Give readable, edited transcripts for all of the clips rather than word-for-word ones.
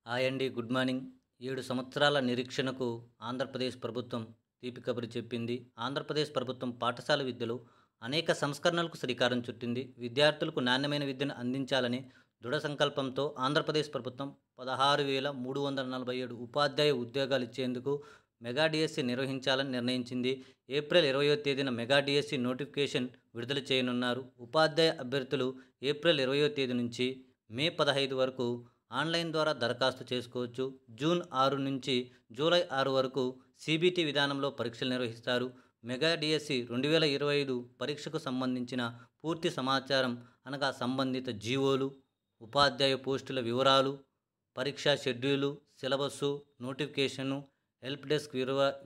Hi అండి. Good morning. 7 సంవత్సరాల నిరీక్షణకు ఆంధ్రప్రదేశ్ ప్రభుత్వం తీపి కబురు చెప్పింది. ఆంధ్రప్రదేశ్ ప్రభుత్వం పాఠశాల విద్యలో అనేక సంస్కరణలకు శ్రీకారం చుట్టింది. విద్యార్థులకు నాణ్యమైన విద్యను అందించాలని దృఢ సంకల్పంతో ఆంధ్రప్రదేశ్ ప్రభుత్వం 16,347 ఉపాధ్యాయ ఉద్యోగాలు ఇచ్చేందుకు మెగా డిఎస్సి నిర్వహించాలని నిర్ణయించింది. ఏప్రిల్ 20వ తేదీన మెగా డిఎస్సి నోటిఫికేషన్ విడుదల చేయనున్నారు. ఉపాధ్యాయ అభ్యర్థులు ఏప్రిల్ 20వ తేదీ నుంచి మే 15 వరకు ఆన్లైన్ ద్వారా దరఖాస్తు చేసుకోవచ్చు. జూన్ 6 నుంచి జూలై 6 వరకు సిబిటి విధానంలో పరీక్షలు నిర్వహిస్తారు. మెగా డిఎస్సి 2025 పరీక్షకు సంబంధించిన పూర్తి సమాచారం అనగా సంబంధిత జీవోలు, ఉపాధ్యాయ పోస్టుల వివరాలు, పరీక్షా schedule, syllabus, notification, help desk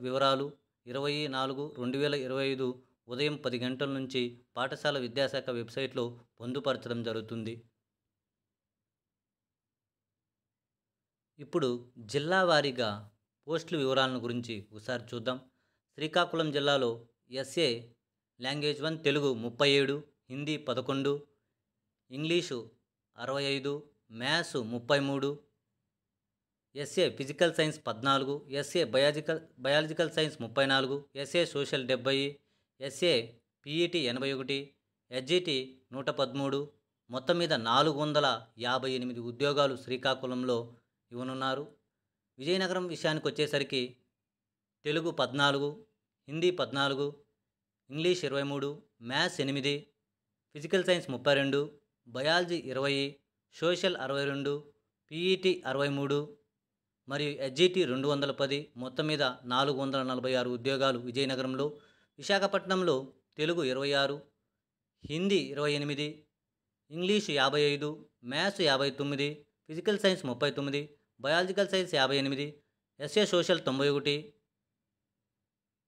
వివరాలు 24/2025 ఉదయం 10 గంటల నుంచి పాఠశాల విద్యాశాఖ వెబ్సైట్లో పొందుపరచడం జరుగుతుంది. ఇప్పుడు జిల్లా వారీగా పోస్టుల వివరాలను గురించి ఒకసారి చూద్దాం. శ్రీకాకుళం జిల్లాలో SA language 1 Telugu 37, Hindi 11, English 65, maths 33, SA physical science 14, SA biological science 34, SA social 70, SA PET 81, SGT 113, మొత్తం మీద 458 ఉద్యోగాలు శ్రీకాకుళంలో ఇవ్వనున్నారు. విజయనగరం విషయానికి వచ్చేసరికి Telugu 14, Hindi 14, English 23, maths 8, physical science 32, biology 20, social 62, PET 63 మరియు ఎస్జిటి 210, మొత్తం మీద 446 ఉద్యోగాలు విజయనగరంలో. విశాఖపట్నంలో Telugu 26, Hindi 28, English 55, maths 59, physical science 39, biological science 58, SA social 91,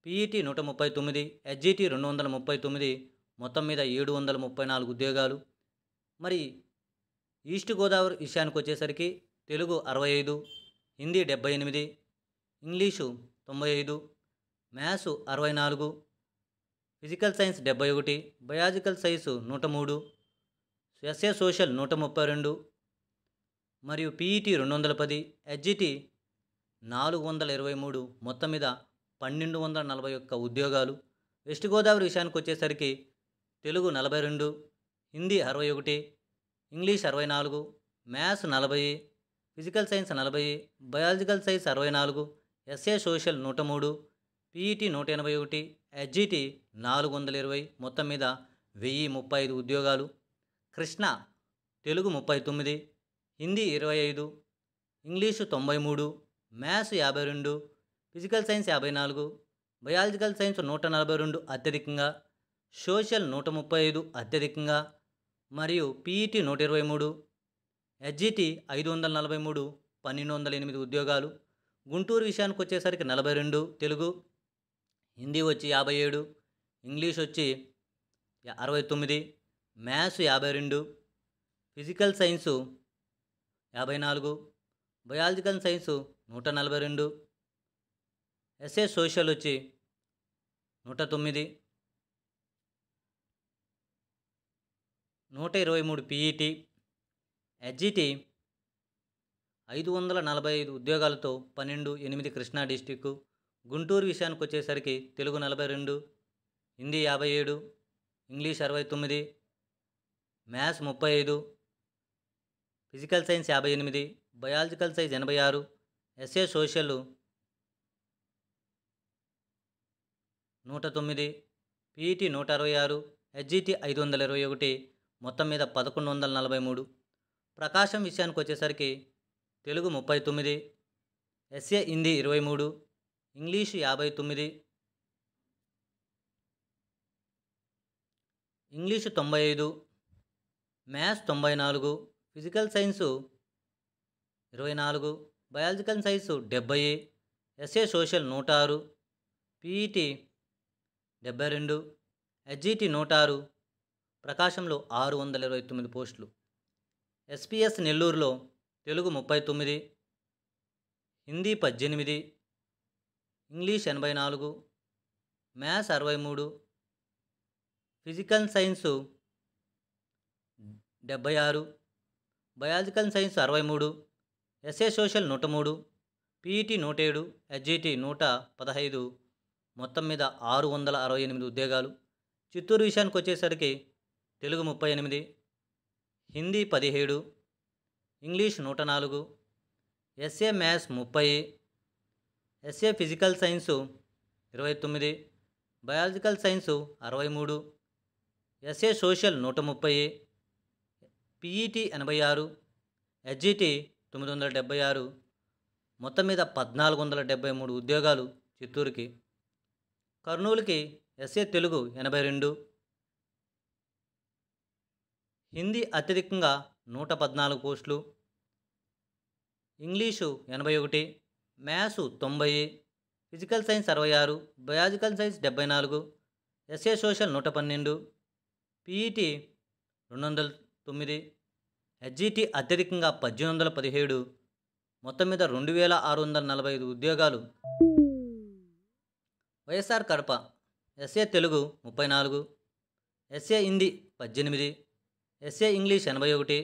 PET 139, SGT 239, మొత్తం మీద 734 ఉద్యోగాలు. మరి ఈస్ట్ గోదావరి విషయానికి వచ్చేసరికి Telugu 65, Hindi 78, English 95, maths 64, physical science 71, biological science 103, SA social 132 మరియు పిఈటి 210, ఎస్జిటి 423, మొత్తం మీద 1241 ఉద్యోగాలు. వెస్ట్ గోదావరి విషయానికి వచ్చేసరికి Telugu 42, Hindi 61, English 64, maths 40, physical science 40, biological science 64, SA social 103, PET 181, SGT 420, మొత్తం మీద 1035 ఉద్యోగాలు. Krishna Telugu 39, Hindi 25, English 93, maths 52, physical science 54, biological science 142 అత్యధికంగా, సోషల్ 135 అత్యధికంగా మరియు పిఈటి 123, ఎస్జిటి 543, 1208 ఉద్యోగాలు. గుంటూరు విషయానికి వచ్చేసరికి 42 తెలుగు, హిందీ వచ్చి 57, ఇంగ్లీష్ వచ్చి 69, maths 52, physical science 54, biological science 142, SA social వచ్చి 109, 123 పిఈటి, ఎస్జిటి 545 ఉద్యోగాలతో 12/8 కృష్ణా డిస్టిక్. గుంటూరు విషయానికి వచ్చేసరికి Telugu 42, Hindi 57, English 69, maths 35, physical science 58, biological science 86, SA social 109, PET 166, SGT 521, మొత్తం మీద 1143. ప్రకాశం విషయానికి వచ్చేసరికి Telugu 39, SA Hindi 23, English 59, English 95, maths 94, physical science 24, biological science 70, SA social 106, PET 72, SGT 106. ప్రకాశంలో 629 పోస్టులు. ఎస్పీఎస్ నెల్లూరులో Telugu 39, Hindi 18, English 84, maths 63, physical science 76, biological science 63, SA social 103, PET 107, HGT 115, మొత్తం మీద 668 ఉద్యోగాలు. చిత్తూరు విషయానికి వచ్చేసరికి Telugu 38, Hindi 17, English 104, SA maths 30, SA physical science 29, biological science 63, SA social 130, PET 86, HGT 976, మొత్తం మీద 1473 ఉద్యోగాలు చిత్తూరుకి. కర్నూలుకి ఎస్ఏ తెలుగు 82, హిందీ అత్యధికంగా 114 పోస్టులు, English 81, maths 90, physical science 66, biological science 74, SA social 112, PET 209, HGT అత్యధికంగా 1817, మొత్తం మీద 2645 ఉద్యోగాలు. YSR Kadapa SA Telugu 34, SA Hindi 18, SA English 81,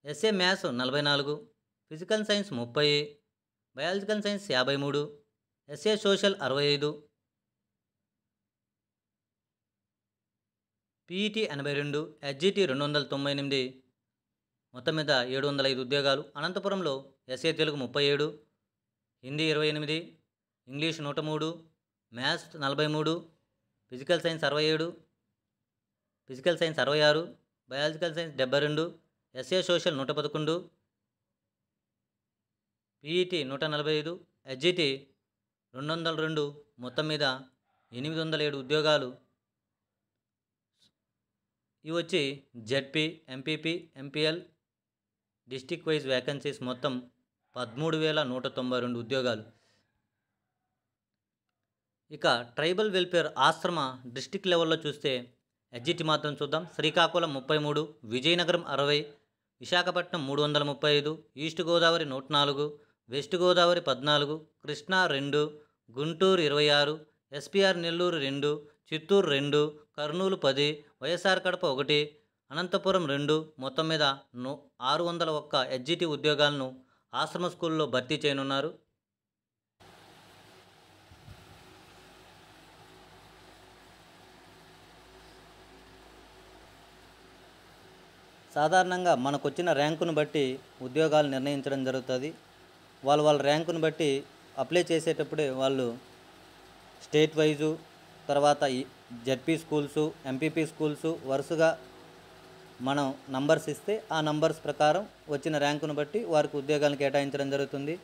SA maths 44, physical science 30, biological science 53, SA social 65, PET 82, HGT 298, మొత్తం మీద 705 ఉద్యోగాలు. అనంతపురంలో SA Telugu 37, Hindi 28, English 103, maths 43, physical science 67, physical science 66, biological science 72, SA social 111, PET 145, HGT 202, మొత్తం మీద 807 ఉద్యోగాలు. ఇవి వచ్చి ZP, MPP, MPL district wise vacancies మొత్తం 13,192 ఉద్యోగాలు. ఇక ట్రైబల్ వెల్ఫేర్ ఆశ్రమ డిస్టిక్ లెవెల్లో చూస్తే హెచ్జిటి మాత్రం చూద్దాం. Srikakulam 33, Vizianagaram 60, Visakhapatnam 335, east Godavari 104, west Godavari 14, Krishna 2, Guntur 26, SPR Nellore 2, Chittoor 2, Kurnool 10, YSR Kadapa 1, Anantapuram 2, మొత్తం మీద 601 హెచ్జిటి ఉద్యోగాలను ఆశ్రమ స్కూల్లో భర్తీ చేయనున్నారు. సాధారణంగా మనకు వచ్చిన ర్యాంకును బట్టి ఉద్యోగాలు నిర్ణయించడం జరుగుతుంది. వాళ్ళ ర్యాంకును బట్టి అప్లై చేసేటప్పుడే వాళ్ళు స్టేట్ వైజు, తర్వాత జెడ్పీ స్కూల్సు, ఎంపీపీ స్కూల్సు వరుసగా మనం నంబర్స్ ఇస్తే ఆ నంబర్స్ ప్రకారం వచ్చిన ర్యాంకును బట్టి వారికి ఉద్యోగాలను కేటాయించడం జరుగుతుంది.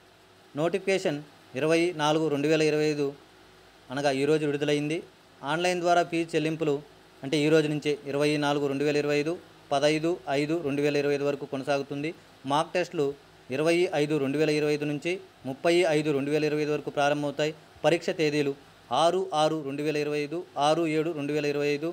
నోటిఫికేషన్ 20/4/2025 అనగా ఈరోజు విడుదలైంది. ఆన్లైన్ ద్వారా ఫీజు చెల్లింపులు అంటే ఈ రోజు నుంచే 20/4/2025, 15/5/2025 వరకు కొనసాగుతుంది. మాక్ టెస్టులు 20/5/2025 నుంచి 30/5/2025 వరకు ప్రారంభమవుతాయి. పరీక్ష తేదీలు 6/6/2025, 6/7/2025,